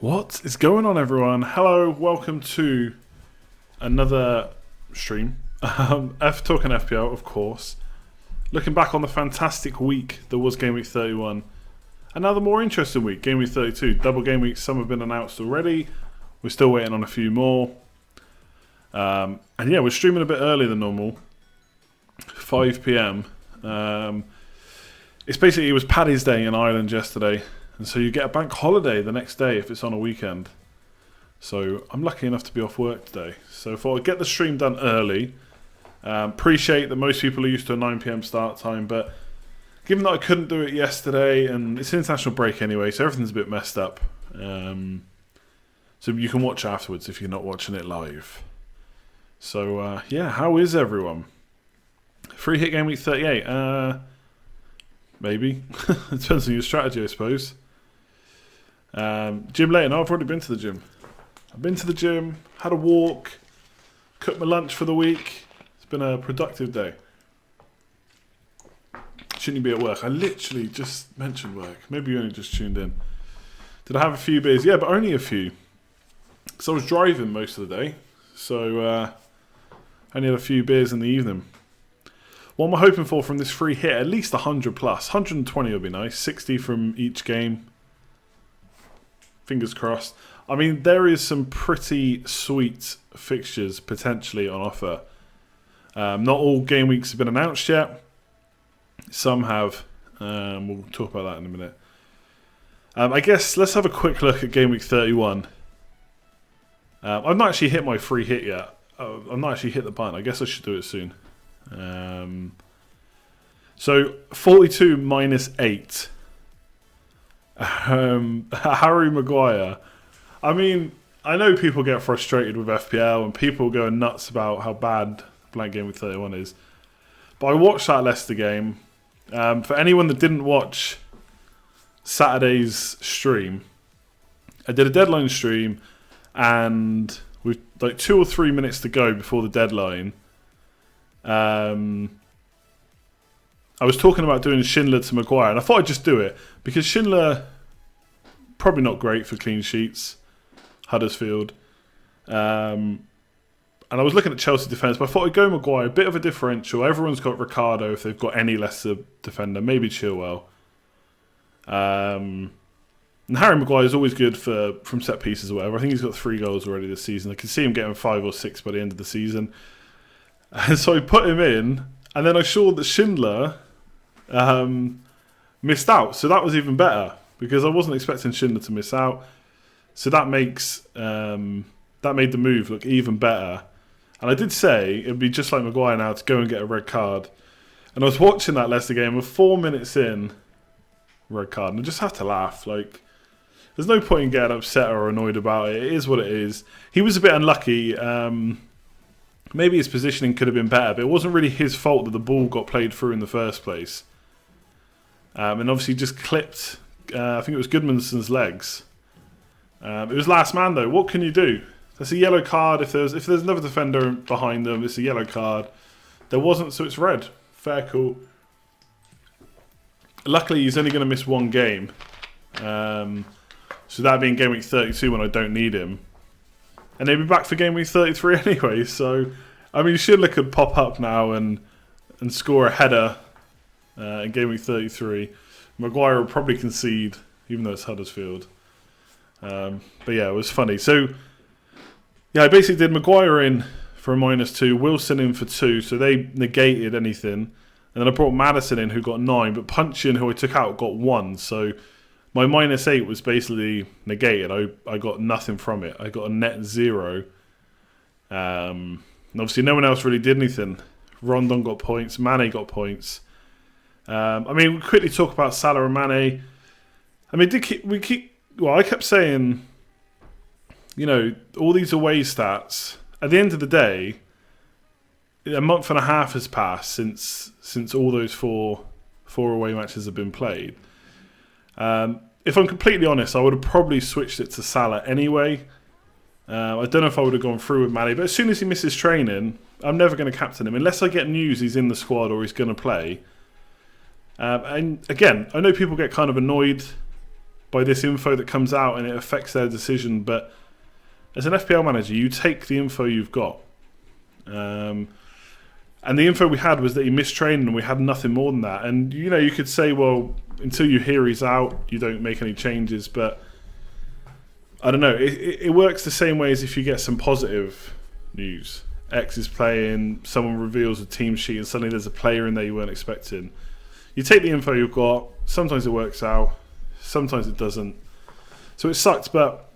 What is going on, everyone? Hello, welcome to another stream. Talking FPL, of course. Looking back on the fantastic week that was Gameweek 31. Another more interesting week, Gameweek 32. Double game weeks, some have been announced already. We're still waiting on a few more. And yeah, we're streaming a bit earlier than normal. 5 PM. It was Paddy's Day in Ireland yesterday. And so you get a bank holiday the next day if it's on a weekend. So I'm lucky enough to be off work today. So I thought I'd get the stream done early. Appreciate that most people are used to a 9 PM start time. But given that I couldn't do it yesterday, and it's an international break anyway, so everything's a bit messed up. So you can watch afterwards if you're not watching it live. So yeah, how is everyone? Free hit game week 38. Maybe. It depends on your strategy, I suppose. Gym later. No, I've already been to the gym. I've been to the gym, had a walk, cooked my lunch for the week. It's been a productive day. Shouldn't you be at work? I literally just mentioned work. Maybe you only just tuned in. Did I have a few beers? Yeah, but only a few. Because I was driving most of the day. So I only had a few beers in the evening. What am I hoping for from this free hit? At least 100 plus. 120 would be nice. 60 from each game. Fingers crossed. I mean, there is some pretty sweet fixtures potentially on offer. Not all game weeks have been announced yet. Some have. We'll talk about that in a minute. I guess let's have a quick look at game week 31. I've not actually hit my free hit yet. I've not actually hit the button. I guess I should do it soon. So 42 minus 8. Harry Maguire. I mean, I know people get frustrated with FPL and people go nuts about how bad blank game with 31 is. But I watched that Leicester game. For anyone that didn't watch Saturday's stream, I did a deadline stream, and with like 2 or 3 minutes to go before the deadline, I was talking about doing Schindler to Maguire, and I thought I'd just do it because Schindler probably not great for clean sheets. Huddersfield, and I was looking at Chelsea defence, but I thought I'd go Maguire. A bit of a differential. Everyone's got Ricardo if they've got any Leicester defender, maybe Chilwell. And Harry Maguire is always good from set pieces or whatever. I think he's got 3 goals already this season. I can see him getting 5 or 6 by the end of the season. And so I put him in, and then I saw that Schindler missed out. So that was even better because I wasn't expecting Schindler to miss out. So that made the move look even better. And I did say it'd be just like Maguire now to go and get a red card. And I was watching that Leicester game with 4 minutes in, red card, and I just have to laugh. Like, there's no point in getting upset or annoyed about it. It is what it is. He was a bit unlucky. Maybe his positioning could have been better, but it wasn't really his fault that the ball got played through in the first place. And obviously just clipped, I think it was Goodmanson's legs. It was last man though. What can you do? That's a yellow card. If there's another defender behind them, it's a yellow card. There wasn't, so it's red. Fair call. Luckily, he's only going to miss 1 game. So that being game week 32 when I don't need him. And he'll be back for game week 33 anyway. So, I mean, Schindler could pop up now and score a header in game week 33. Maguire will probably concede, even though it's Huddersfield. But yeah, it was funny. So, yeah, I basically did Maguire in for a -2, Wilson in for 2, so they negated anything. And then I brought Maddison in, who got 9, but Punchin, who I took out, got 1. So my -8 was basically negated. I got nothing from it. I got a net 0. And obviously no one else really did anything. Rondon got points. Mane got points. I mean, we quickly talk about Salah and Mane. I mean, I kept saying, you know, all these away stats. At the end of the day, a month and a half has passed since all those four away matches have been played. If I'm completely honest, I would have probably switched it to Salah anyway. I don't know if I would have gone through with Mane, but as soon as he misses training, I'm never going to captain him unless I get news he's in the squad or he's going to play. And again, I know people get kind of annoyed by this info that comes out and it affects their decision. But as an FPL manager, you take the info you've got. And the info we had was that he missed training, and we had nothing more than that. And, you know, you could say, well, until you hear he's out, you don't make any changes. But I don't know. It works the same way as if you get some positive news. X is playing, someone reveals a team sheet, and suddenly there's a player in there you weren't expecting. You take the info you've got. Sometimes it works out. Sometimes it doesn't. So it sucked, but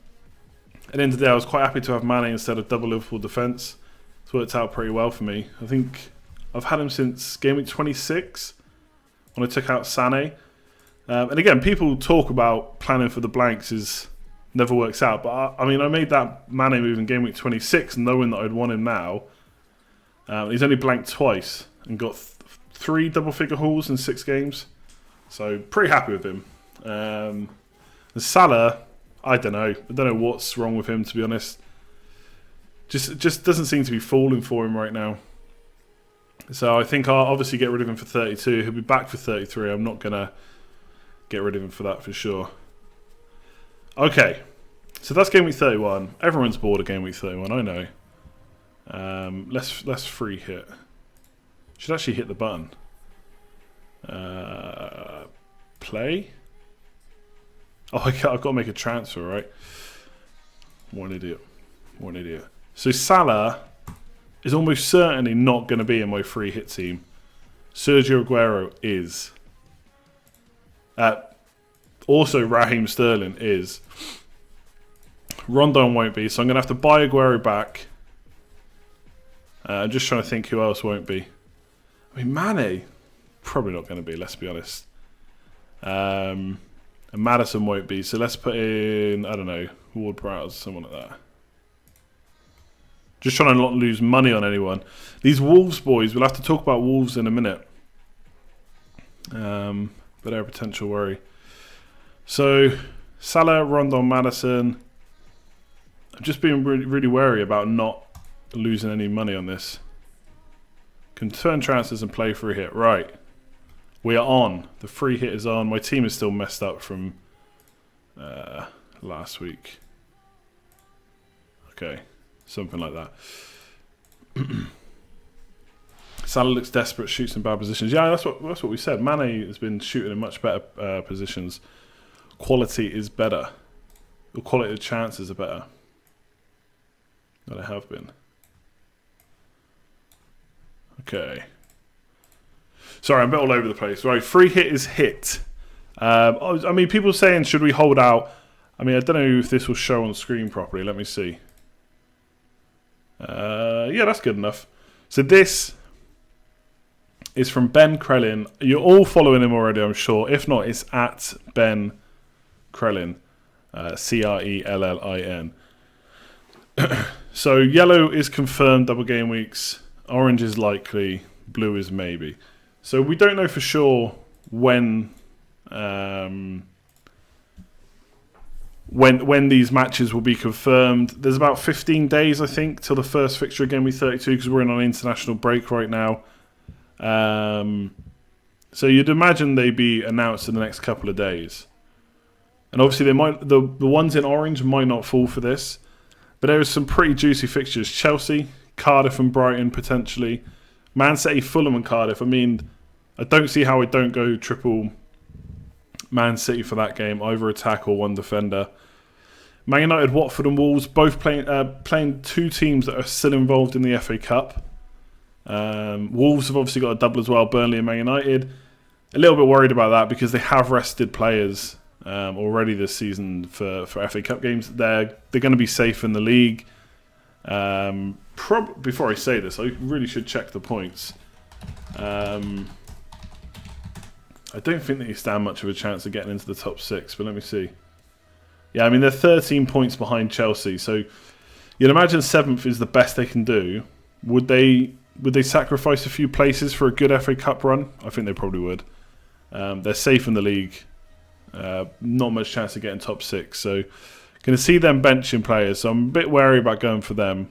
at the end of the day, I was quite happy to have Mane instead of double Liverpool defence. It's worked out pretty well for me. I think I've had him since game week 26 when I took out Sané. And again, people talk about planning for the blanks is never works out. But I mean, I made that Mane move in game week 26 knowing that I'd want him now. He's only blanked twice and got 3 double-figure hauls in 6 games. So pretty happy with him. And Salah, I don't know. I don't know what's wrong with him, to be honest. Just doesn't seem to be falling for him right now. So I think I'll obviously get rid of him for 32. He'll be back for 33. I'm not going to get rid of him for that for sure. Okay. So that's game week 31. Everyone's bored of game week 31, I know. Let's free hit. Should actually hit the button. Play. Oh, I've got to make a transfer, right? What an idiot. What an idiot. So Salah is almost certainly not going to be in my free hit team. Sergio Aguero is. Also, Raheem Sterling is. Rondon won't be, so I'm going to have to buy Aguero back. I'm just trying to think who else won't be. I mean, Mane, probably not going to be, let's be honest. And Maddison won't be, so let's put in, I don't know, Ward-Prowse, someone like that. Just trying to not lose money on anyone. These Wolves boys, we'll have to talk about Wolves in a minute. But they're a potential worry. So, Salah, Rondon, Maddison. I'm just being really, really wary about not losing any money on this. Can turn transfers and play free hit. Right. We are on. The free hit is on. My team is still messed up from last week. Okay. Something like that. Salah looks desperate, shoots in bad positions. Yeah, that's what we said. Mane has been shooting in much better positions. Quality is better. The quality of chances are better than they have been. Okay. Sorry, I'm a bit all over the place. Right, free hit is hit. I mean, people saying, should we hold out? I mean, I don't know if this will show on screen properly. Let me see. Yeah, that's good enough. So this is from Ben Krellin. You're all following him already, I'm sure. If not, it's at Ben Krellin. Crellin. So yellow is confirmed, double game weeks. Orange is likely. Blue is maybe. So we don't know for sure when these matches will be confirmed. There's about 15 days, I think, till the first fixture of Game Week 32 because we're in an international break right now. So you'd imagine they'd be announced in the next couple of days. And obviously they might the ones in orange might not fall for this. But there are some pretty juicy fixtures. Chelsea, Cardiff and Brighton potentially. Man City, Fulham and Cardiff. I mean, I don't see how I don't go triple Man City for that game. Either attack or one defender. Man United, Watford and Wolves both playing 2 teams that are still involved in the FA Cup. Wolves have obviously got a double as well, Burnley and Man United. A little bit worried about that because they have rested players already this season for FA Cup games. They're going to be safe in the league. Before I say this, I really should check the points. I don't think that you stand much of a chance of getting into the top 6, but let me see. Yeah, I mean, they're 13 points behind Chelsea, so you'd imagine 7th is the best they can do. Would they sacrifice a few places for a good FA Cup run? I think they probably would. They're safe in the league. Not much chance of getting top 6, so going to see them benching players, so I'm a bit wary about going for them.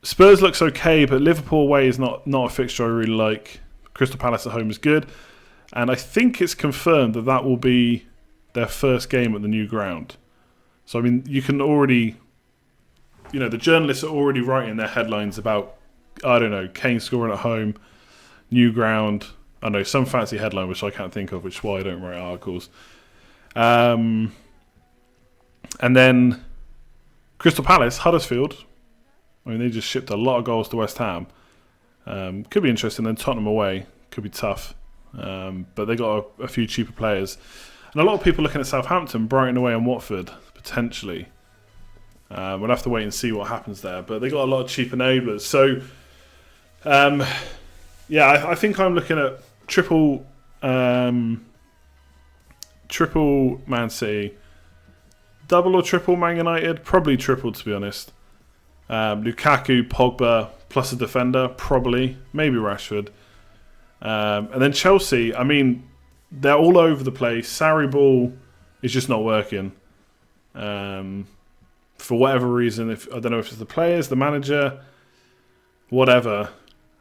Spurs looks okay, but Liverpool away is not a fixture I really like. Crystal Palace at home is good, and I think it's confirmed that will be their first game at the new ground. So, I mean, you can already... You know, the journalists are already writing their headlines about, I don't know, Kane scoring at home, new ground. I know, some fancy headline which I can't think of, which is why I don't write articles. And then Crystal Palace, Huddersfield. I mean, they just shipped a lot of goals to West Ham. Could be interesting. Then Tottenham away could be tough. But they got a few cheaper players. And a lot of people looking at Southampton, Brighton away and Watford, potentially. We'll have to wait and see what happens there. But they got a lot of cheap enablers. So, yeah, I think I'm looking at triple Man City. Double or triple Man United? Probably triple, to be honest. Lukaku, Pogba, plus a defender, probably. Maybe Rashford. And then Chelsea, I mean, they're all over the place. Sarri ball is just not working. For whatever reason, I don't know if it's the players, the manager, whatever.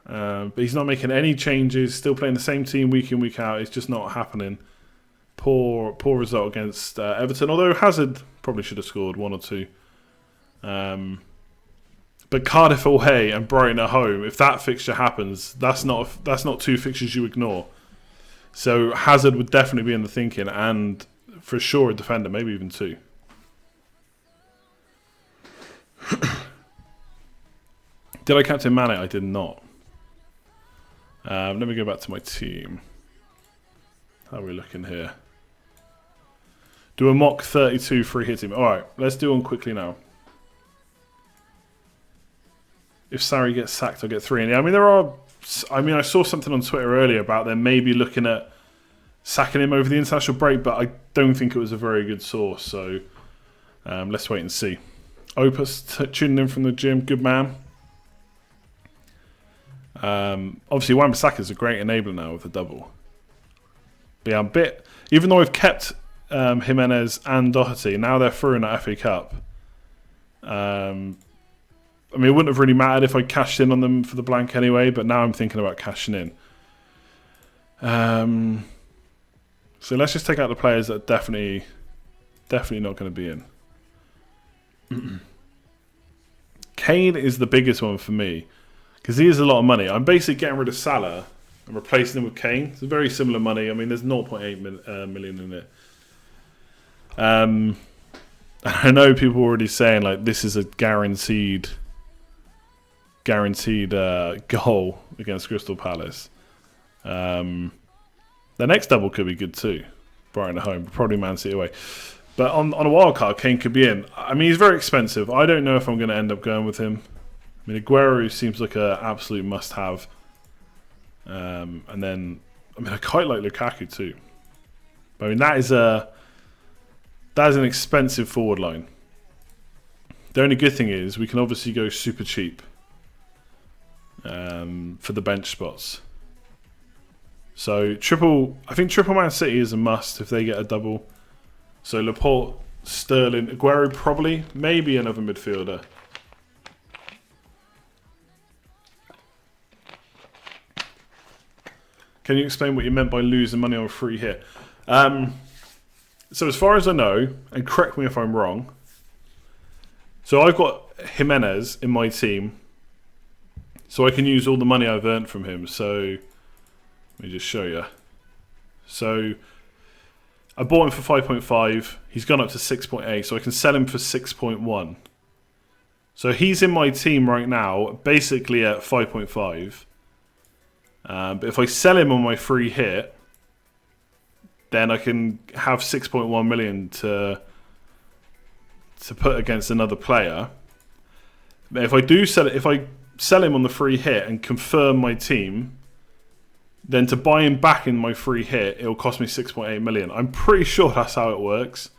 But he's not making any changes, still playing the same team week in, week out. It's just not happening. Poor result against Everton, although Hazard probably should have scored one or two. But Cardiff away and Brighton at home, if that fixture happens, that's not two fixtures you ignore. So Hazard would definitely be in the thinking, and for sure a defender, maybe even two. Did I captain Mane? I did not. Let me go back to my team. How are we looking here? Do a mock 32 free hit team. Alright, let's do one quickly now. If Sarri gets sacked, I'll get 3 in. I mean, I saw something on Twitter earlier about them maybe looking at sacking him over the international break, but I don't think it was a very good source. So let's wait and see. Opus tuning in from the gym, good man. Obviously, Wan-Bissaka is a great enabler now with the double. But yeah, even though I've kept Jimenez and Doherty, now they're through in the FA Cup. I mean, it wouldn't have really mattered if I cashed in on them for the blank anyway, but now I'm thinking about cashing in. So let's just take out the players that are definitely not going to be in. Kane is the biggest one for me, because he is a lot of money. I'm basically getting rid of Salah and replacing him with Kane. It's very similar money. I mean, there's 0.8 million in it. I know people are already saying, like, this is a guaranteed goal against Crystal Palace. The next double could be good too. Brighton at home, probably Man City away. But on a wild card, Kane could be in. I mean, he's very expensive. I don't know if I'm going to end up going with him. I mean, Aguero seems like an absolute must-have. And then, I mean, I quite like Lukaku too. But I mean, that is an expensive forward line. The only good thing is we can obviously go super cheap for the bench spots. So I think triple Man City is a must if they get a double. So Laporte, Sterling, Aguero probably, maybe another midfielder. Can you explain what you meant by losing money on a free hit? So as far as I know, and correct me if I'm wrong, so I've got Jimenez in my team, so I can use all the money I've earned from him. So let me just show you. So I bought him for 5.5. He's gone up to 6.8, so I can sell him for 6.1. So he's in my team right now, basically at 5.5. But if I sell him on my free hit, then I can have 6.1 million to put against another player. But if I sell him on the free hit and confirm my team, then to buy him back in my free hit, it'll cost me 6.8 million. I'm pretty sure that's how it works.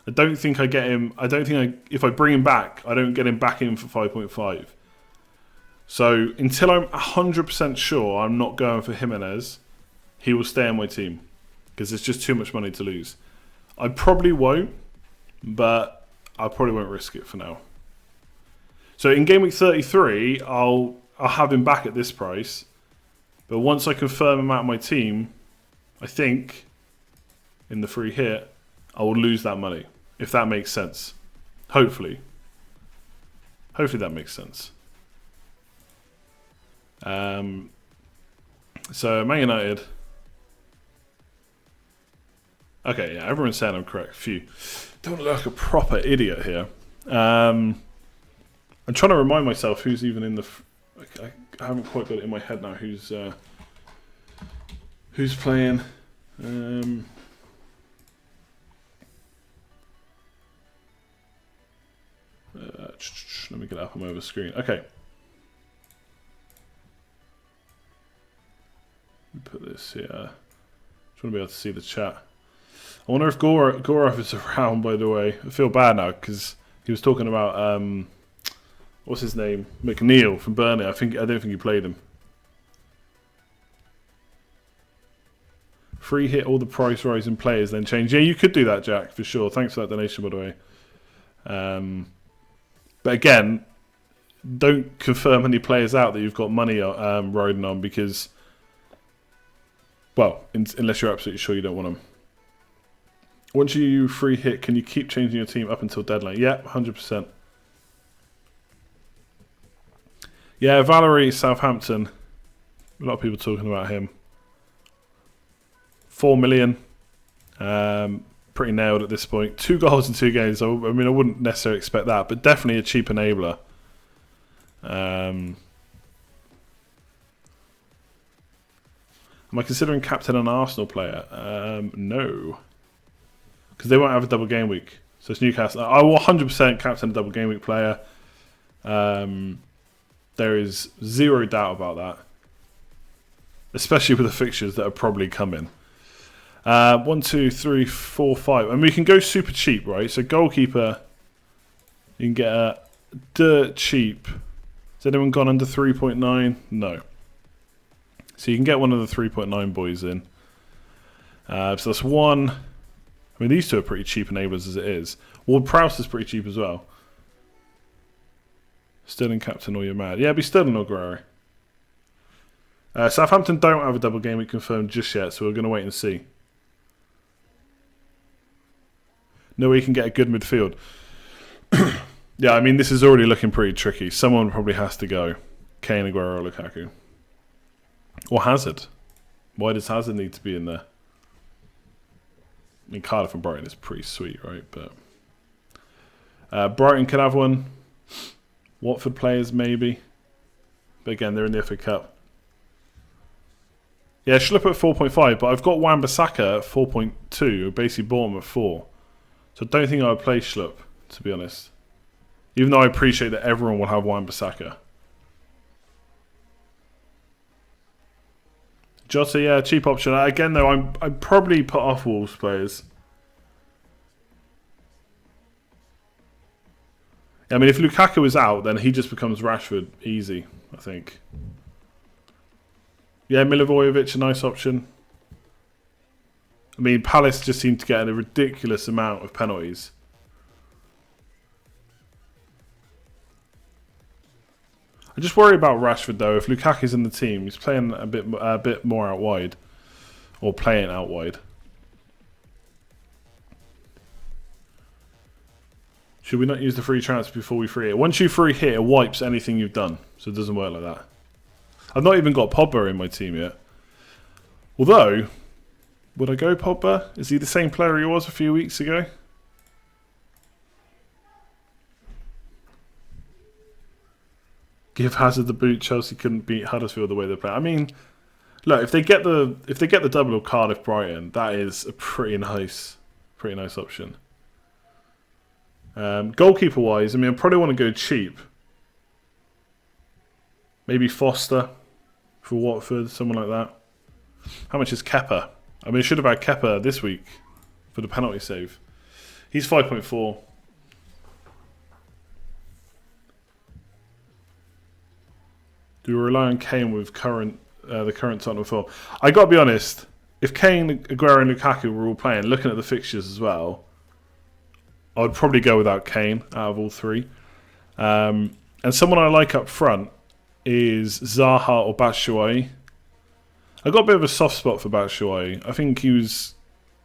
I don't think I get him. If I bring him back, I don't get him back in for 5.5. So until I'm 100% sure I'm not going for Jimenez, he will stay on my team, because it's just too much money to lose. I probably won't, but I probably won't risk it for now. So in game week 33, I'll have him back at this price. But once I confirm him out of my team, I think, in the free hit, I will lose that money, if that makes sense. Hopefully. Hopefully that makes sense. So, Man United. Okay, yeah, everyone's saying I'm correct. Phew. Don't look like a proper idiot here. I'm trying to remind myself who's even in the... I haven't quite got it in my head now who's playing. Let me get it up on my other screen. Okay. Let me put this here. Just want to be able to see the chat. I wonder if Gorov is around, by the way. I feel bad now because he was talking about what's his name? McNeil from Burnley. I don't think he played him. Free hit all the price rising players, then change. Yeah, you could do that, Jack, for sure. Thanks for that donation, by the way. But again, don't confirm any players out that you've got money riding on because, well, unless you're absolutely sure you don't want them. Once you free hit, can you keep changing your team up until deadline? Yeah, 100%. Yeah, Valerie, Southampton. A lot of people talking about him. 4 million. Pretty nailed at this point. 2 goals in 2 games. I mean, I wouldn't necessarily expect that, but definitely a cheap enabler. Am I considering captain an Arsenal player? No. Because they won't have a double game week. So it's Newcastle. I will 100% captain a double game week player. There is zero doubt about that. Especially with the fixtures that are probably coming. 1, 2, 3, 4, 5. And we can go super cheap, right? So goalkeeper, you can get a dirt cheap. Has anyone gone under 3.9? No. So you can get one of the 3.9 boys in. So that's 1. I mean, these 2 are pretty cheap enablers as it is. Ward-Prowse is pretty cheap as well. Sterling captain or you're mad. Yeah, it'd be Sterling or Guerrero. Southampton don't have a double game week confirmed just yet, so we're going to wait and see. No way you can get a good midfield. Yeah, I mean, this is already looking pretty tricky. Someone probably has to go. Kane, Aguero, or Lukaku. Or Hazard. Why does Hazard need to be in there? I mean, Cardiff and Brighton is pretty sweet, right? But Brighton could have one. Watford players, maybe. But again, they're in the FA Cup. Yeah, Schlupp at 4.5, but I've got Wan-Bissaka at 4.2. Basically bought him at 4. So I don't think I would play Schlupp, to be honest. Even though I appreciate that everyone will have Wan-Bissaka. Jota, yeah, cheap option. Again, though, I'm probably put off Wolves players. I mean, if Lukaku is out, then he just becomes Rashford easy, I think. Yeah, Milivojevic, a nice option. I mean, Palace just seem to get a ridiculous amount of penalties. I just worry about Rashford, though. If Lukaku's in the team, he's playing a bit more out wide. Or playing out wide. Should we not use the free transfer before we free hit? Once you free hit, it wipes anything you've done. So it doesn't work like that. I've not even got Pogba in my team yet. Although, would I go Pogba? Is he the same player he was a few weeks ago? Give Hazard the boot. Chelsea couldn't beat Huddersfield the way they play. I mean, look, if they get the double of Cardiff Brighton, that is a pretty nice option. Goalkeeper wise, I mean, I probably want to go cheap. Maybe Foster for Watford, someone like that. How much is Kepa? I mean, I should have had Kepa this week for the penalty save. He's 5.4. Do we rely on Kane with the current Tottenham form? I got to be honest. If Kane, Aguero, and Lukaku were all playing, looking at the fixtures as well, I would probably go without Kane out of all 3. And someone I like up front is Zaha or Batshuayi. I got a bit of a soft spot for Batshuayi. I think he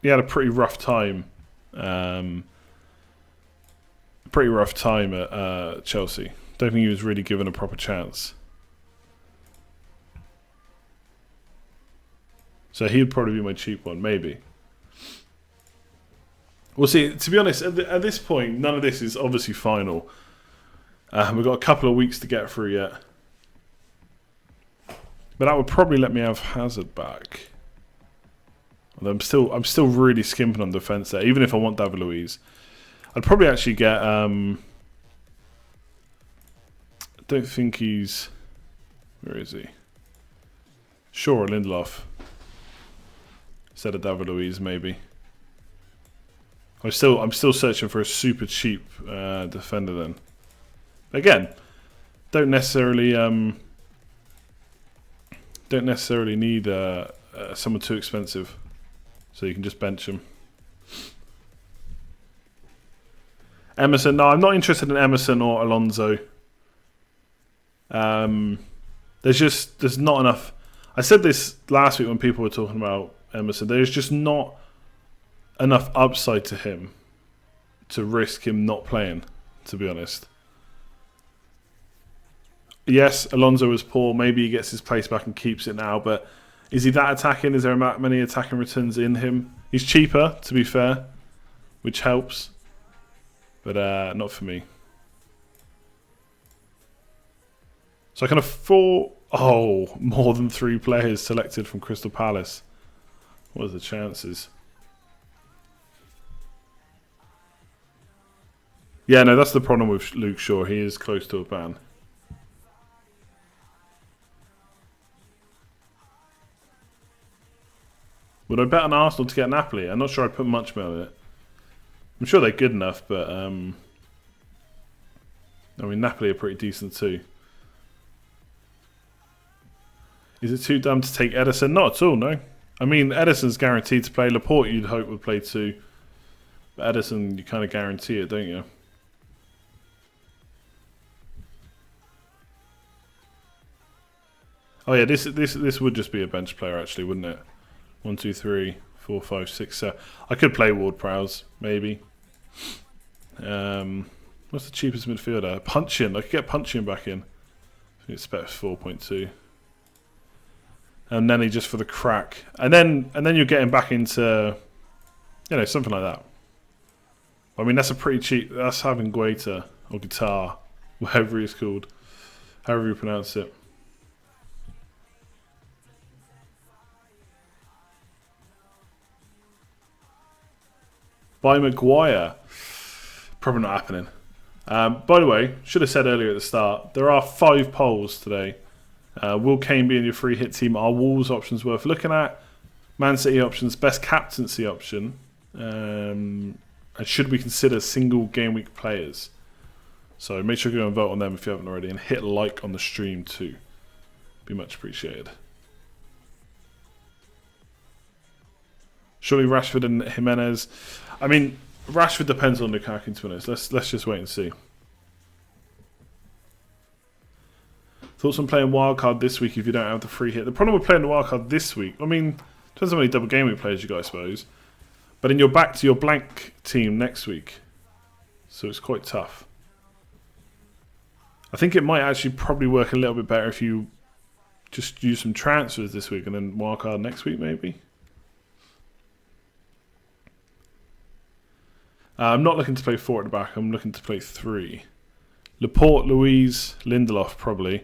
had a pretty rough time Pretty rough time at Chelsea. Don't think he was really given a proper chance. So he'd probably be my cheap one, maybe. We'll see. To be honest, at this point, none of this is obviously final. We've got a couple of weeks to get through yet. But that would probably let me have Hazard back. Although I'm still really skimping on defence there, even if I want David Luiz. I'd probably actually get... I don't think he's... Where is he? Shaw or Lindelof. Instead of David Luiz, maybe. I'm still searching for a super cheap defender then. Again, don't necessarily need someone too expensive, so you can just bench him. Emerson, no, I'm not interested in Emerson or Alonso. There's not enough. I said this last week when people were talking about Emerson. There's just not enough upside to him to risk him not playing, to be honest. Yes, Alonso was poor. Maybe he gets his place back and keeps it now, but is he that attacking? Is there many attacking returns in him? He's cheaper, to be fair, which helps, but not for me. So I can afford... Oh, more than 3 players selected from Crystal Palace. What are the chances? Yeah, no, that's the problem with Luke Shaw. He is close to a ban. Would I bet on Arsenal to get Napoli? I'm not sure I'd put much money on it. I'm sure they're good enough, but... I mean, Napoli are pretty decent too. Is it too dumb to take Edison? Not at all, no. I mean, Edison's guaranteed to play. Laporte, you'd hope, would play too. But Edison, you kind of guarantee it, don't you? Oh yeah, this would just be a bench player, actually, wouldn't it? 1, 2, 3, 4, 5, 6, 7. I could play Ward-Prowse, maybe. What's the cheapest midfielder? Punchin. I could get Punchin back in. I think it's about 4.2. And then he just for the crack, and then you're getting back into, something like that. I mean, that's a pretty cheap. That's having Guaita or Guitar, whatever it's called, however you pronounce it. By Maguire, probably not happening. By the way, should have said earlier at the start, there are 5 polls today. Will Kane be in your free hit team? Are Wolves options worth looking at? Man City options, best captaincy option. And should we consider single game week players? So make sure you go and vote on them if you haven't already. And hit like on the stream too. Be much appreciated. Surely Rashford and Jimenez. I mean, Rashford depends on Lukaku, to be honest. Let's just wait and see. Thoughts on playing wildcard this week if you don't have the free hit? The problem with playing the wildcard this week, I mean, depends how many double game week players you got, I suppose. But then you're back to your blank team next week. So it's quite tough. I think it might actually probably work a little bit better if you just use some transfers this week and then wildcard next week, maybe. I'm not looking to play 4 at the back. I'm looking to play 3. Laporte, Luiz, Lindelof, probably.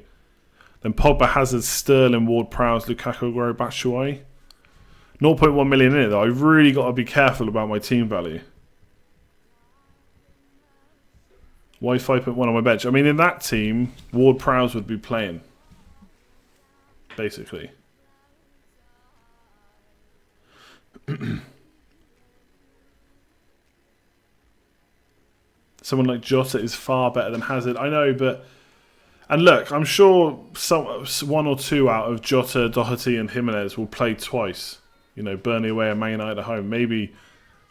Then Pogba, Hazard, Sterling, Ward-Prowse, Lukaku, Aguero, Batshuayi. 0.1 million in it, though. I've really got to be careful about my team value. Why 5.1 on my bench? I mean, in that team, Ward-Prowse would be playing. Basically. Someone like Jota is far better than Hazard. I know, but... And look, I'm sure 1 or 2 out of Jota, Doherty and Jimenez will play twice. Burnley away and Man United at home. Maybe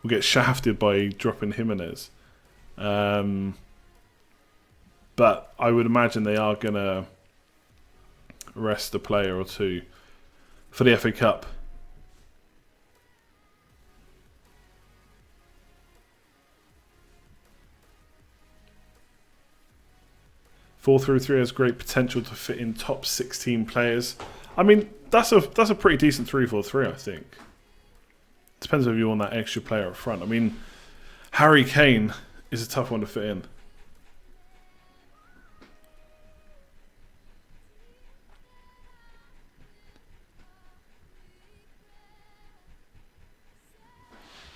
we'll get shafted by dropping Jimenez. But I would imagine they are going to rest a player or 2 for the FA Cup. 4-3-3 has great potential to fit in top 16 players. I mean, that's a pretty decent 3-4-3, I think. Depends if you want that extra player up front. I mean, Harry Kane is a tough one to fit in.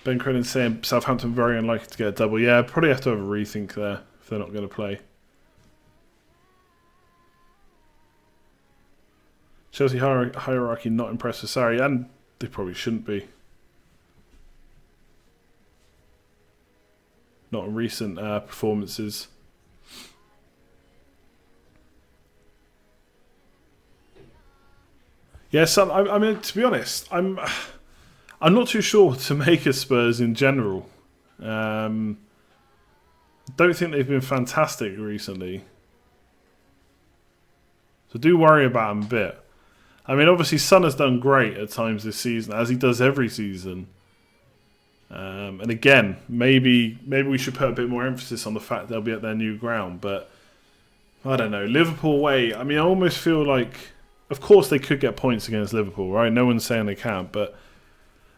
Ben Cronin saying Southampton very unlikely to get a double. Yeah, probably have to have a rethink there if they're not going to play. Chelsea hierarchy not impressed with Sarri, and they probably shouldn't be. Not in recent performances. Yes, I mean, to be honest, I'm not too sure what to make of Spurs in general. Don't think they've been fantastic recently. So do worry about them a bit. I mean, obviously, Son has done great at times this season, as he does every season. And again, maybe we should put a bit more emphasis on the fact they'll be at their new ground. But I don't know, Liverpool away. I mean, I almost feel like, of course, they could get points against Liverpool, right? No one's saying they can't, but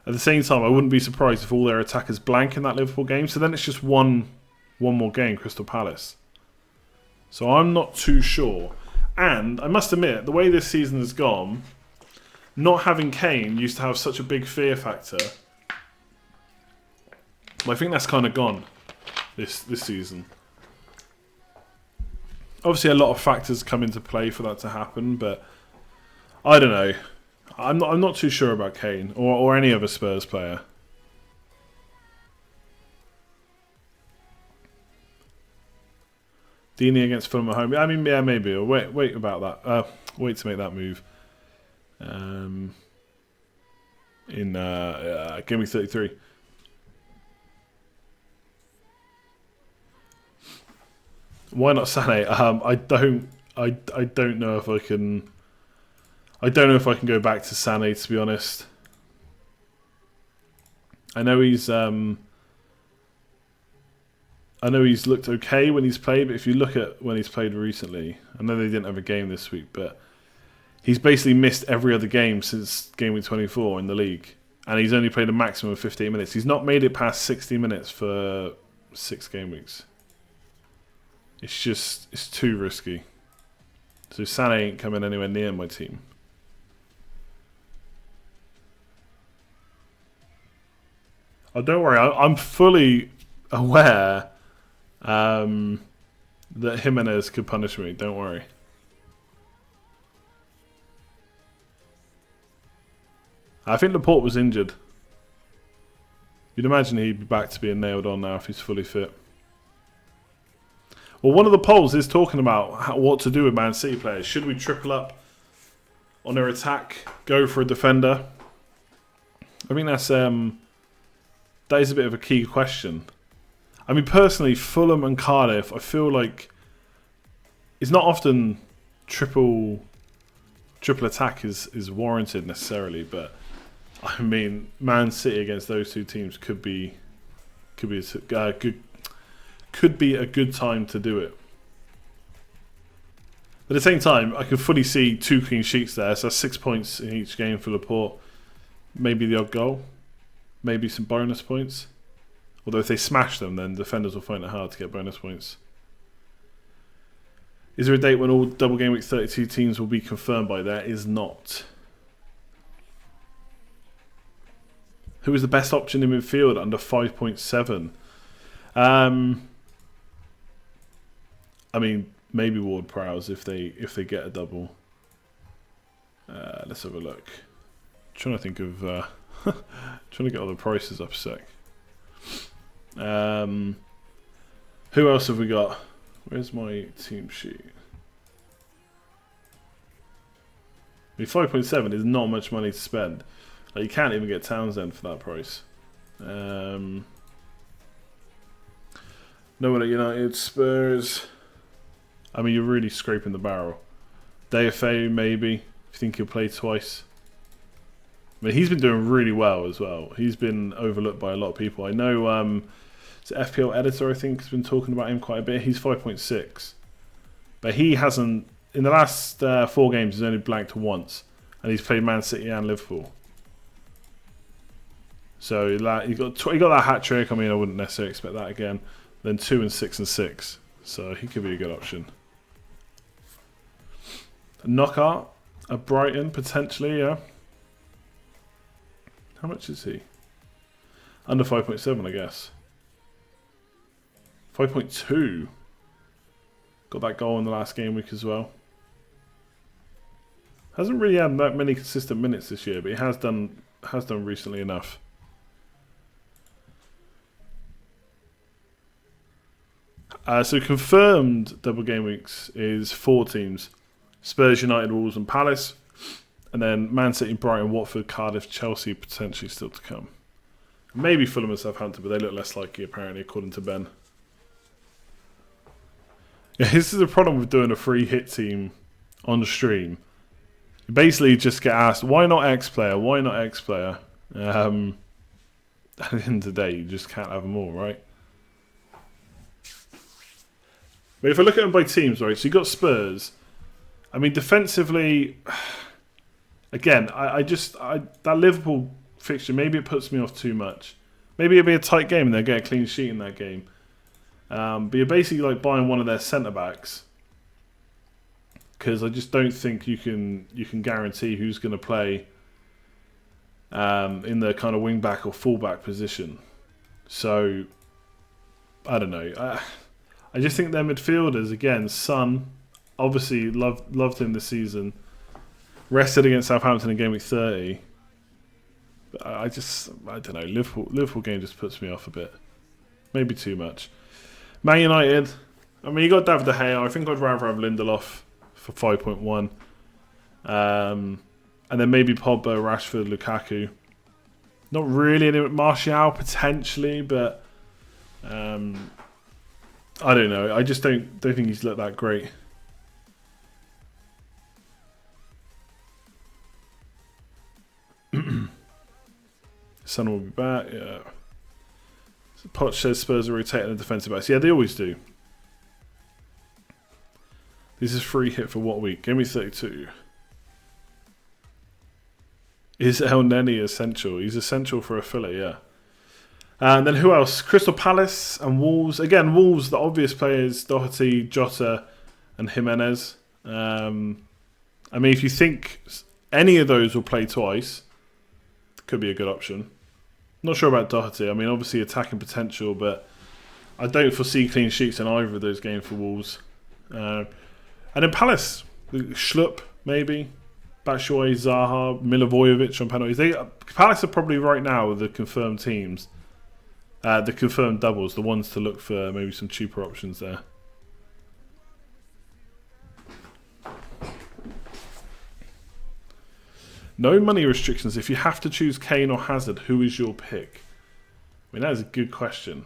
at the same time, I wouldn't be surprised if all their attackers blank in that Liverpool game. So then it's just one more game, Crystal Palace. So I'm not too sure. And I must admit, the way this season has gone, not having Kane used to have such a big fear factor. But I think that's kind of gone this season. Obviously, a lot of factors come into play for that to happen, but I don't know. I'm not too sure about Kane or any other Spurs player. Deeney against Fulham at home. I mean, yeah, maybe. Or wait about that. Wait to make that move. In Gameweek 33. Why not Sané? I don't know if I can. I don't know if I can go back to Sané, to be honest. I know he's looked okay when he's played, but if you look at when he's played recently, I know they didn't have a game this week, but he's basically missed every other game since Game Week 24 in the league. And he's only played a maximum of 15 minutes. He's not made it past 60 minutes for 6 game weeks. It's too risky. So Sané ain't coming anywhere near my team. Oh, don't worry. I'm fully aware that Jimenez could punish me. Don't worry. I think Laporte was injured. You'd imagine he'd be back to being nailed on now if he's fully fit. Well, one of the polls is talking about what to do with Man City players. Should we triple up on their attack, go for a defender? I think that is a bit of a key question. I mean, personally, Fulham and Cardiff, I feel like it's not often triple attack is warranted necessarily, but I mean, Man City against those two teams could be a good time to do it. At the same time, I could fully see 2 clean sheets there, so 6 points in each game for Laporte. Maybe the odd goal, maybe some bonus points. Although if they smash them, then defenders will find it hard to get bonus points. Is there a date when all double game week 32 teams will be confirmed by? There is not. Who is the best option in midfield under 5.7? I mean, maybe Ward-Prowse if they get a double. Let's have a look. Trying to think of trying to get all the prices up a sec. Who else have we got? Where's my team sheet? I mean, 5.7 is not much money to spend. Like, you can't even get Townsend for that price. No one at United, Spurs. I mean, you're really scraping the barrel. DFA, maybe, if you think he'll play twice. I mean, he's been doing really well as well. He's been overlooked by a lot of people. I know it's FPL Editor, I think, has been talking about him quite a bit. He's 5.6. But he hasn't, in the last 4 games, he's only blanked once. And he's played Man City and Liverpool. So he got that hat-trick. I mean, I wouldn't necessarily expect that again. Then 2 and 6 and 6. So he could be a good option. Knockout at Brighton, potentially, yeah. How much is he? Under 5.7, I guess. 5.2. Got that goal in the last game week as well. Hasn't really had that many consistent minutes this year, but he has done recently enough. So confirmed double game weeks is 4 teams: Spurs, United, Wolves, and Palace, and then Man City, Brighton, Watford, Cardiff, Chelsea potentially still to come. Maybe Fulham and Southampton, but they look less likely apparently, according to Ben. Yeah, this is the problem with doing a free hit team on the stream. You basically just get asked, why not X player? Why not X player? At the end of the day, you just can't have them all, right? But if I look at them by teams, right, so you got Spurs. I mean, defensively, again, that Liverpool fixture, maybe it puts me off too much. Maybe it'll be a tight game and they'll get a clean sheet in that game. But you're basically like buying one of their centre-backs. Because I just don't think you can guarantee who's going to play in the kind of wing-back or full-back position. So, I don't know. I just think their midfielders, again, Son, obviously loved him this season. Rested against Southampton in game week 30. But I don't know. Liverpool game just puts me off a bit. Maybe too much. Man United, I mean, you got David De Gea. I think I'd rather have Lindelof for 5.1. And then maybe Pogba, Rashford, Lukaku. Not really any Martial potentially, but I don't know. I just don't think he's looked that great. Son will be back, yeah. So Poch says Spurs are rotating the defensive backs. Yeah, they always do. This is free hit for what week? Give me 32. Is El Neni essential? He's essential for a filler, yeah. And then who else? Crystal Palace and Wolves. Again, Wolves, the obvious players, Doherty, Jota, and Jimenez. I mean, if you think any of those will play twice, could be a good option. Not sure about Doherty. I mean, obviously attacking potential, but I don't foresee clean sheets in either of those games for Wolves. And then Palace, Schlupp, maybe. Batshuayi, Zaha, Milivojevic on penalties. Palace are probably right now the confirmed teams. The confirmed doubles, the ones to look for maybe some cheaper options there. No money restrictions. If you have to choose Kane or Hazard, who is your pick? I mean, that is a good question.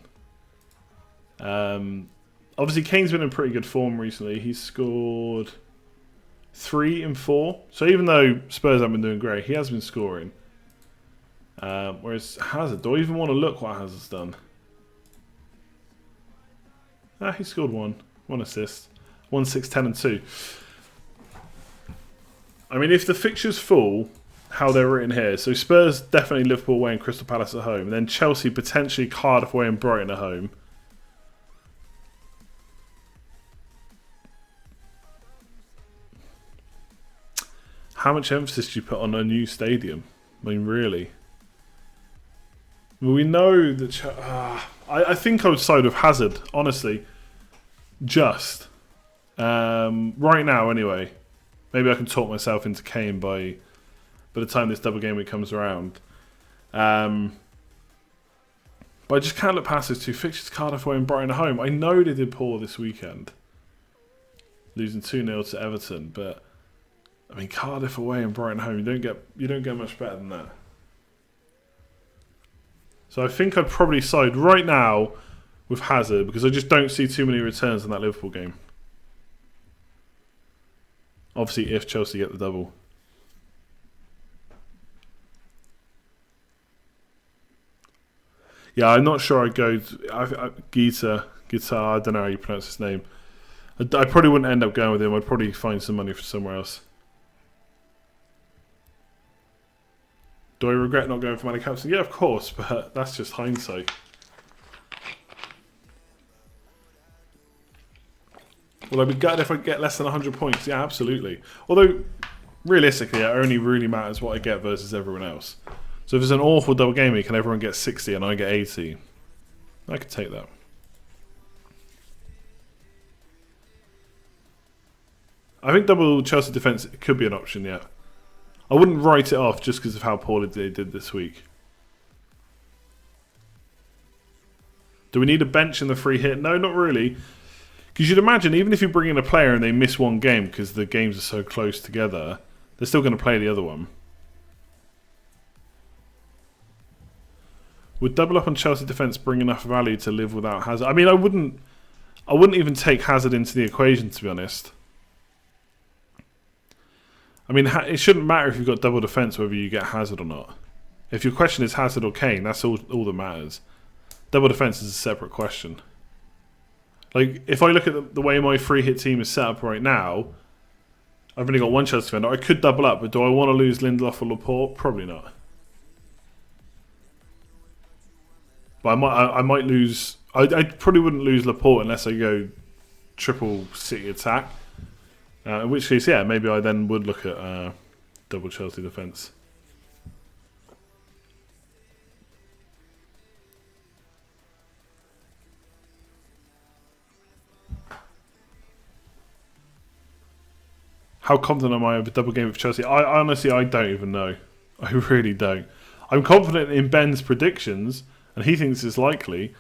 Obviously, Kane's been in pretty good form recently. He's scored 3 in 4. So even though Spurs haven't been doing great, he has been scoring. Whereas Hazard, do I even want to look what Hazard's done? He scored 1 assist. 1, 6, 10 and 2. I mean, if the fixture's full, how they're written here. So Spurs definitely Liverpool away and Crystal Palace at home. And then Chelsea potentially Cardiff away and Brighton at home. How much emphasis do you put on a new stadium? I mean, really? Well, we know that... I think I would side with Hazard, honestly. Just. Right now, anyway. Maybe I can talk myself into Kane by the time this double game week comes around. But I just can't look past those 2 fixtures. Cardiff away and Brighton at home. I know they did poor this weekend. Losing 2-0 to Everton, but... I mean, Cardiff away and Brighton home, you don't get much better than that. So I think I'd probably side right now with Hazard because I just don't see too many returns in that Liverpool game. Obviously, if Chelsea get the double. Yeah, I'm not sure I'd go... Gita, I don't know how you pronounce his name. I probably wouldn't end up going with him. I'd probably find some money for somewhere else. Do I regret not going for Manny Captain? Yeah, of course, but that's just hindsight. Will I be gutted if I get less than 100 points? Yeah, absolutely. Although, realistically, it only really matters what I get versus everyone else. So if it's an awful double game week and everyone gets 60 and I get 80, I could take that. I think double Chelsea defence could be an option, yeah. I wouldn't write it off just because of how poorly they did this week. Do we need a bench in the free hit? No, not really. Because you'd imagine, even if you bring in a player and they miss one game because the games are so close together, they're still going to play the other one. Would double up on Chelsea defence bring enough value to live without Hazard? I mean, I wouldn't even take Hazard into the equation, to be honest. I mean, it shouldn't matter if you've got double defence whether you get Hazard or not. If your question is Hazard or Kane, that's all that matters. Double defence is a separate question. Like, if I look at the way my free hit team is set up right now, I've only got one Chelsea defender. I could double up, but do I want to lose Lindelof or Laporte? Probably not. But I might lose. I probably wouldn't lose Laporte unless I go triple City attack. In which case, yeah, maybe I then would look at double Chelsea defence. How confident am I of a double game with Chelsea? I honestly don't even know. I really don't. I'm confident in Ben's predictions, and he thinks it's likely,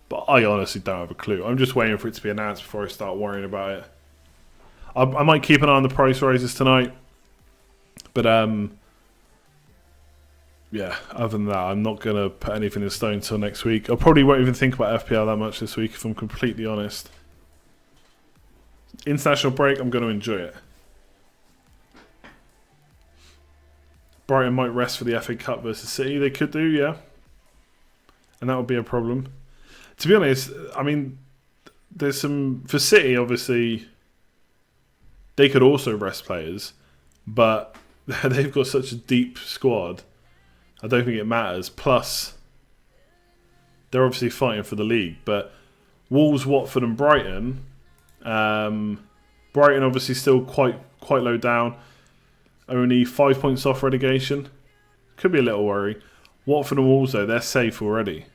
but I honestly don't have a clue. I'm just waiting for it to be announced before I start worrying about it. I might keep an eye on the price rises tonight, but yeah, other than that, I'm not going to put anything in stone until next week. I probably won't even think about FPL that much this week, if I'm completely honest. International break, I'm going to enjoy it. Brighton might rest for the FA Cup versus City. They could do, yeah. And that would be a problem. To be honest, I mean, there's some... For City, obviously, they could also rest players, but they've got such a deep squad, I don't think it matters. Plus, they're obviously fighting for the league. But Wolves, Watford and Brighton... Brighton obviously still quite low down. Only 5 points off relegation. Could be a little worry. Watford and Wolves, though, they're safe already.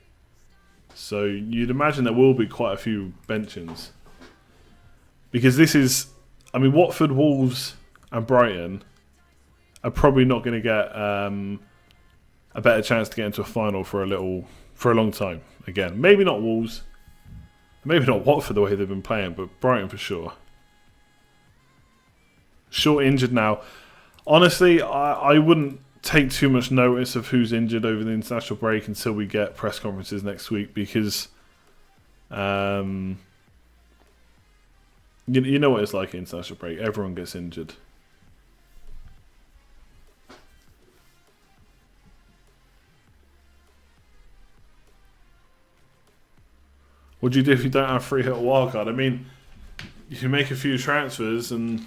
So you'd imagine there will be quite a few benchings. Because this is... I mean, Watford, Wolves and Brighton are probably not going to get a better chance to get into a final for a long time. Again, maybe not Wolves. Maybe not Watford the way they've been playing, but Brighton for sure. Shaw injured now. Honestly, I wouldn't take too much notice of who's injured over the international break until we get press conferences next week, because you know what it's like at international break. Everyone gets injured. What do you do if you don't have free hit or wildcard? I mean, you can make a few transfers and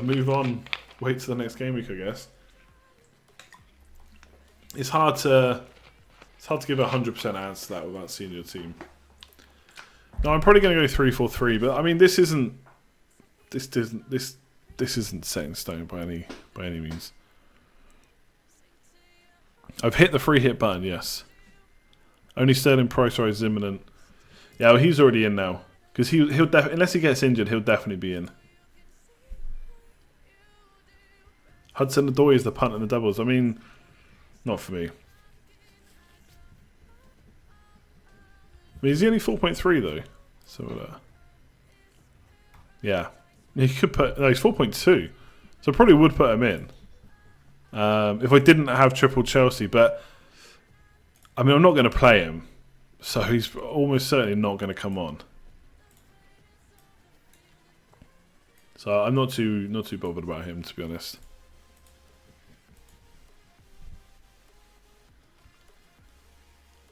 move on. Wait till the next game week, I guess. It's hard to give a 100% answer to that without seeing your team. No, I'm probably going to go 3-4-3, but I mean, this isn't set in stone by any means. I've hit the free hit button, yes. Only Sterling price rise is imminent. Yeah, well, he's already in now, because he'll unless he gets injured, he'll definitely be in. Hudson-Odoi is the punt and the doubles. I mean, not for me. I mean, is he only 4.3 though? So, yeah, he could put. No, he's 4.2. So I probably would put him in if I didn't have triple Chelsea. But I mean, I'm not going to play him, so he's almost certainly not going to come on. So I'm not too bothered about him, to be honest.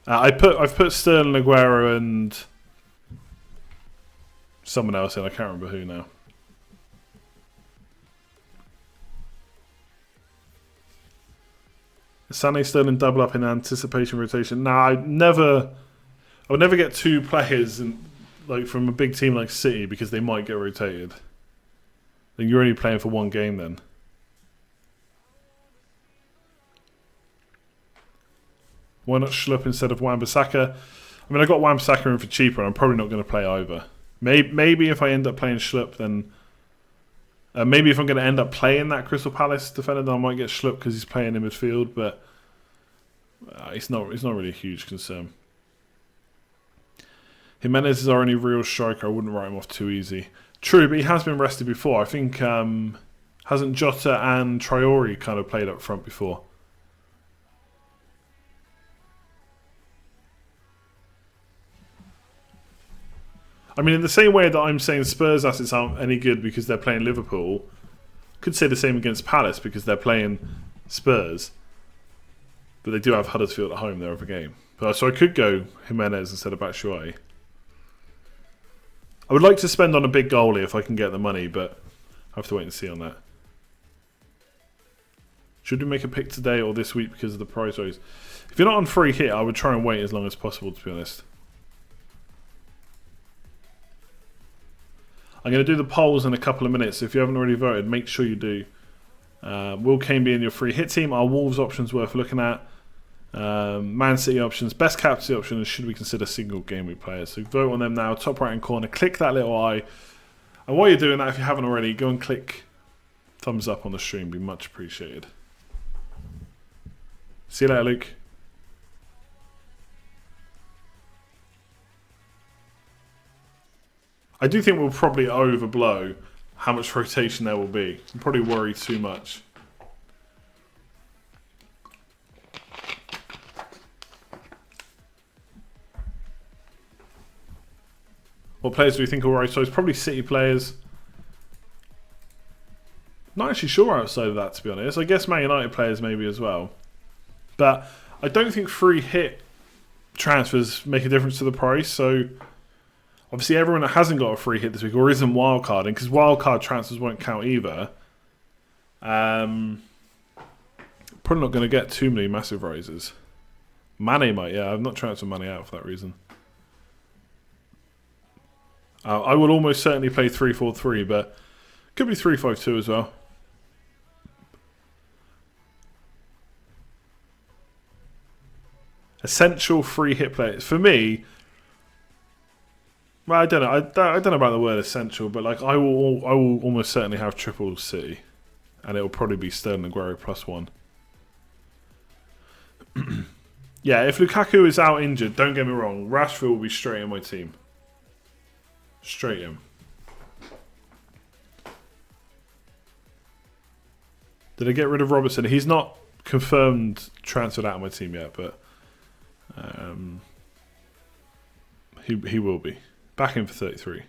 I've put Sterling, Aguero and someone else in. I can't remember who now. Sané Sterling double up in anticipation rotation. Nah, I would never get two players like from a big team like City because they might get rotated. Then you're only playing for one game then. Why not Schlupp instead of Wan-Bissaka? I mean, I got Wan-Bissaka in for cheaper, and I'm probably not going to play either. Maybe if I end up playing Schlupp, then maybe if I'm going to end up playing that Crystal Palace defender, then I might get Schlupp because he's playing in midfield. But it's not really a huge concern. Jimenez is our only real striker. I wouldn't write him off too easy. True, but he has been rested before. I think hasn't Jota and Traore kind of played up front before? I mean, in the same way that I'm saying Spurs assets aren't any good because they're playing Liverpool, could say the same against Palace because they're playing Spurs. But they do have Huddersfield at home their other game. So I could go Jimenez instead of Batshuayi. I would like to spend on a big goalie if I can get the money, but I have to wait and see on that. Should we make a pick today or this week because of the price raise? If you're not on free hit, I would try and wait as long as possible, to be honest. I'm going to do the polls in a couple of minutes. So if you haven't already voted, make sure you do. Will Kane be in your free hit team? Are Wolves options worth looking at? Man City options, best captaincy options, should we consider single game week players? So vote on them now, top right hand corner, click that little eye. And while you're doing that, if you haven't already, go and click thumbs up on the stream, be much appreciated. See you later, Luke. I do think we'll probably overblow how much rotation there will be. I'm probably worried too much. What players do we think are right? So it's probably City players. Not actually sure outside of that, to be honest. I guess Man United players maybe as well. But I don't think free hit transfers make a difference to the price. So obviously everyone that hasn't got a free hit this week or isn't wildcarding, because wildcard transfers won't count either. Probably not going to get too many massive raises. Mane might, yeah. I've not transferred Mane out for that reason. I would almost certainly play 3-4-3, but could be 3-5-2 as well. Essential free hit players for me. Well, I don't know. I don't know about the word essential, but like I will almost certainly have triple City, and it will probably be Sterling Aguero +1. Yeah, if Lukaku is out injured, don't get me wrong, Rashford will be straight in my team. Straight in. Did I get rid of Robertson? He's not confirmed transferred out of my team yet, but he will be. Back in for 33.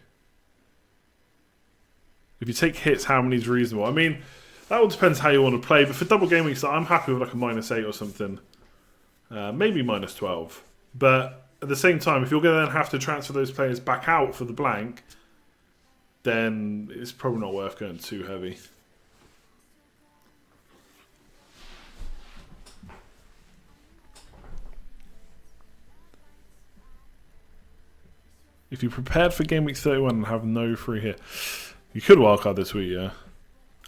If you take hits, how many is reasonable? I mean, that all depends how you want to play, but for double game weeks, I'm happy with like a -8 or something. Maybe -12. But at the same time, if you're going to then have to transfer those players back out for the blank, then it's probably not worth going too heavy. If you prepared for game week 31 and have no free hit, you could wildcard this week, yeah.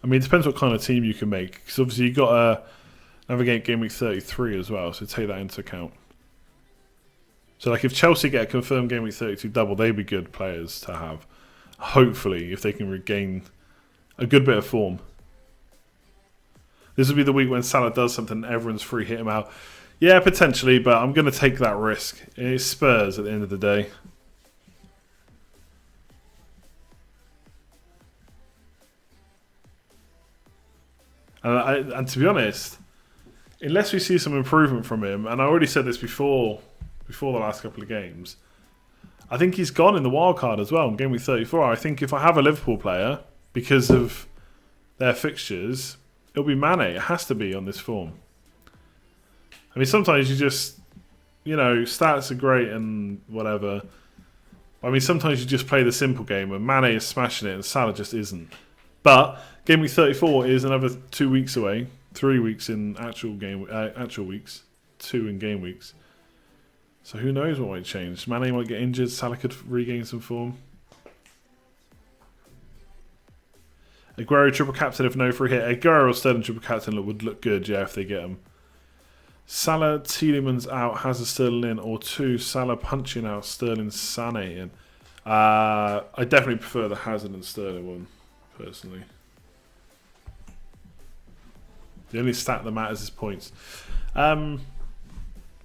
I mean, it depends what kind of team you can make. Because obviously you've got to navigate game week 33 as well, so take that into account. So like if Chelsea get a confirmed game week 32 double, they'd be good players to have. Hopefully, if they can regain a good bit of form. This will be the week when Salah does something and everyone's free hit him out. Yeah, potentially, but I'm going to take that risk. It's Spurs at the end of the day. And to be honest, unless we see some improvement from him, and I already said this before the last couple of games, I think he's gone in the wild card as well in game week 34. I think if I have a Liverpool player, because of their fixtures, it'll be Mane. It has to be on this form. I mean, sometimes you just, stats are great and whatever, I mean, sometimes you just play the simple game and Mane is smashing it and Salah just isn't. But Game Week 34 is another 2 weeks away. 3 weeks in actual weeks. 2 in game weeks. So who knows what might change. Mane might get injured. Salah could regain some form. Aguero triple captain if no free hit. Aguero or Sterling triple captain would look good, yeah, if they get him. Salah, Tielemans out, Hazard, Sterling in, or 2, Salah punching out, Sterling, Sané in. I definitely prefer the Hazard and Sterling one, personally. The only stat that matters is points. Well,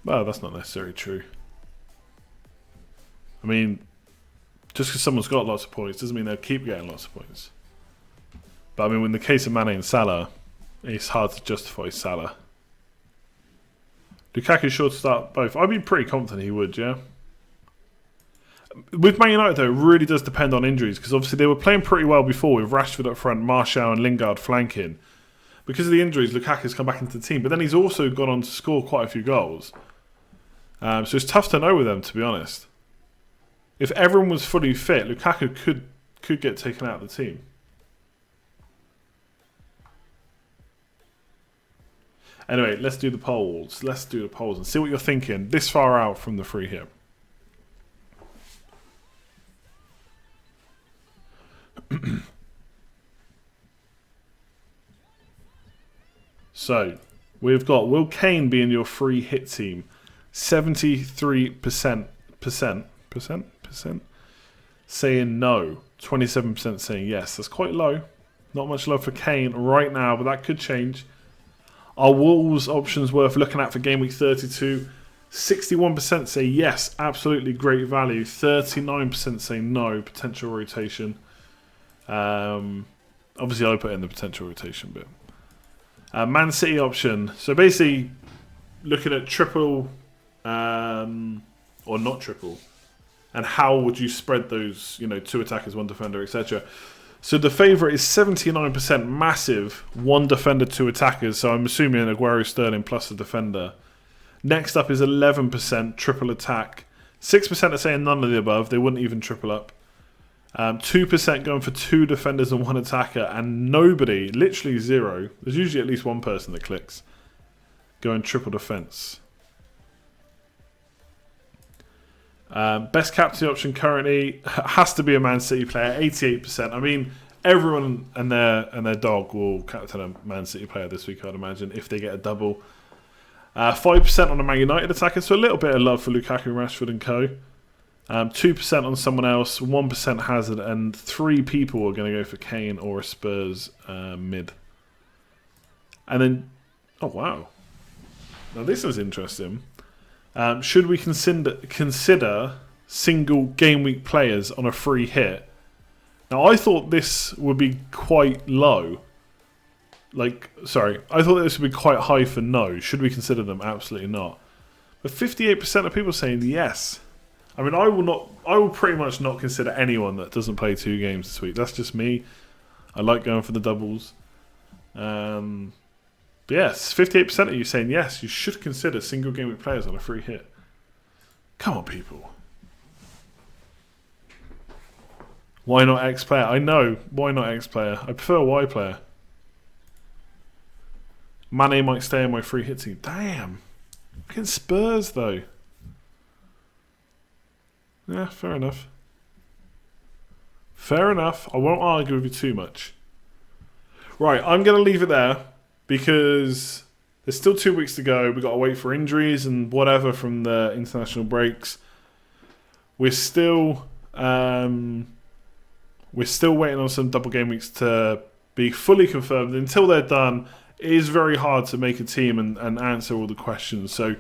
that's not necessarily true. I mean, just because someone's got lots of points doesn't mean they'll keep getting lots of points. But I mean, in the case of Mane and Salah, it's hard to justify Salah. Lukaku's sure to start both. I'd be pretty confident he would, yeah. With Man United, though, it really does depend on injuries, because obviously they were playing pretty well before with Rashford up front, Martial and Lingard flanking. Because of the injuries, Lukaku's come back into the team, but then he's also gone on to score quite a few goals. So it's tough to know with them, to be honest. If everyone was fully fit, Lukaku could get taken out of the team. Anyway, let's do the polls. Let's do the polls and see what you're thinking this far out from the free hit. So, we've got Will Kane being your free hit team. 73% saying no. 27% saying yes. That's quite low. Not much love for Kane right now, but that could change. Are Wolves options worth looking at for Game Week 32? 61% say yes, absolutely great value. 39% say no, potential rotation. Obviously, I put in the potential rotation bit. Man City option. So basically, looking at triple or not triple, and how would you spread those? 2 attackers, 1 defender, etc. So the favourite is 79% massive, 1 defender, 2 attackers. So I'm assuming Aguero, Sterling plus a defender. Next up is 11% triple attack. 6% are saying none of the above. They wouldn't even triple up. 2% going for 2 defenders and 1 attacker. And nobody, literally 0. There's usually at least 1 person that clicks. Going triple defence. Best captaincy option currently has to be a Man City player, 88%. I mean, everyone and their dog will captain a Man City player this week, I'd imagine, if they get a double. 5% on a Man United attacker, so a little bit of love for Lukaku, Rashford and co. 2% on someone else, 1% Hazard, and 3 people are going to go for Kane or a Spurs mid. And then, oh wow, now this is interesting. Should we consider single game week players on a free hit? Now, I thought this would be quite low. I thought this would be quite high for no. Should we consider them? Absolutely not. But 58% of people saying yes. I mean, I will pretty much not consider anyone that doesn't play 2 games this week. That's just me. I like going for the doubles. But yes, 58% of you saying yes, you should consider single game week players on a free hit. Come on, people. Why not X player? I know. Why not X player? I prefer Y player. Mane might stay in my free hit team. Damn. Against Spurs, though. Yeah, fair enough. Fair enough. I won't argue with you too much. Right, I'm going to leave it there. Because there's still 2 weeks to go. We've got to wait for injuries and whatever from the international breaks. We're still waiting on some double game weeks to be fully confirmed. Until they're done, it is very hard to make a team and answer all the questions. So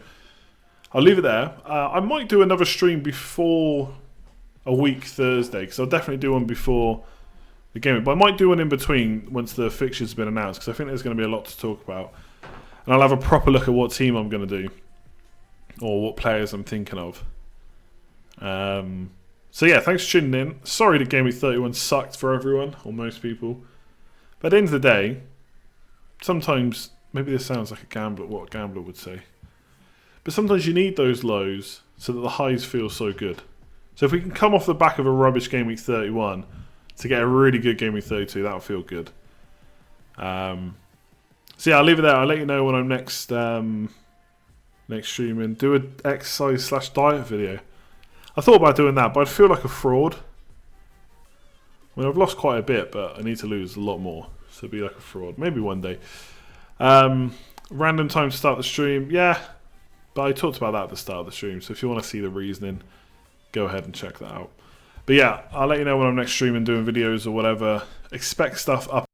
I'll leave it there. I might do another stream before a week Thursday, because I'll definitely do one before the game. But I might do one in between once the fixtures have been announced, because I think there's going to be a lot to talk about. And I'll have a proper look at what team I'm going to do, or what players I'm thinking of. So yeah, thanks for tuning in. Sorry that Game Week 31 sucked for everyone, or most people. But at the end of the day, sometimes, maybe this sounds like what a gambler would say, but sometimes you need those lows so that the highs feel so good. So if we can come off the back of a rubbish game week 31 to get a really good game week 32, that'll feel good. So yeah, I'll leave it there. I'll let you know when I'm next streaming. Do an exercise/diet video. I thought about doing that, but I'd feel like a fraud. I mean, I've lost quite a bit, but I need to lose a lot more. So it'd be like a fraud. Maybe one day. Random time to start the stream. Yeah, but I talked about that at the start of the stream. So if you want to see the reasoning, go ahead and check that out. But yeah, I'll let you know when I'm next streaming, doing videos or whatever. Expect stuff up